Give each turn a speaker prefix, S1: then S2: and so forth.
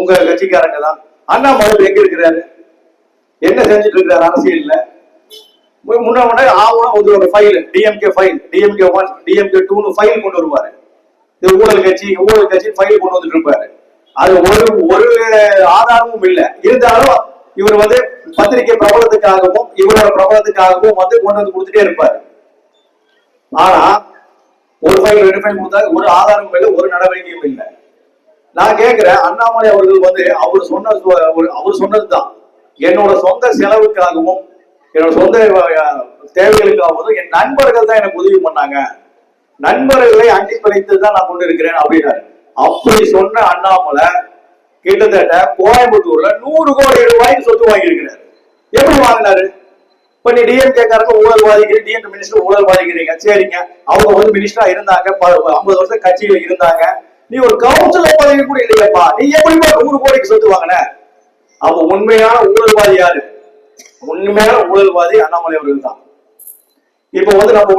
S1: உங்க கட்சிக்காரங்க தான். அண்ணாமலை எங்க இருக்கிறாரு, என்ன செஞ்சுட்டு இருக்கிறாரு அரசியல்ல? முன்ன ஆவணம் ஒரு file, DMK file, DMK 1, DMK 2 file கொண்டு வருவாரு. இது ஊழல் கட்சி ஃபைல் கொண்டு வந்துட்டு இருப்பாரு. அது ஒரு ஆதாரமும் இல்லை. இருந்தாலும் இவர் பத்திரிகை பிரபலத்துக்காகவும் இவரோட பிரபலத்துக்காகவும் கொண்டு வந்து கொடுத்துட்டே இருப்பாரு. ஆனா ஒரு ஃபைல் 2 ஃபைல் கொடுத்தா ஒரு ஆதாரமும் இல்லை, ஒரு நடவடிக்கையும் இல்லை. நான் கேட்கிறேன், அண்ணாமலை அவர்கள் அவர் சொன்னதுதான், என்னோட சொந்த செலவுக்காகவும் என்னோட சொந்த தேவைகளுக்காகவும் என் நண்பர்கள் தான் எனக்கு உதவி பண்ணாங்க, நண்பர்களை அண்டிப்படைத்து தான் நான் கொண்டு இருக்கிறேன் அப்படின்னாரு. அப்படி சொன்ன அண்ணாமலை கிட்டத்தட்ட கோயம்புத்தூர்ல 100 கோடி ரூபாய்க்கு சொத்து வாங்கி இருக்கிறாரு. எப்படி வாங்கினாரு? இப்ப நீ டிஎம்கே காரங்க ஊழல்வாதிகள், டிஎம்கே மினிஸ்டர் ஊழல்வாதிக்கிறீங்க, சரிங்க, அவங்க மினிஸ்டரா இருந்தாங்க, 50 வருஷம் கட்சியில இருந்தாங்க, நீ ஒரு கவுன்சிலர் பதவி கூட இல்லையப்பா, நீ எப்படி 100 கோடிக்கு சொத்து வாங்கின? அவங்க உண்மையான ஊழல்வாதி யாரு? உண்மையான ஊழல்வாதி அண்ணாமலை அவர்கள் தான். இப்ப நம்ம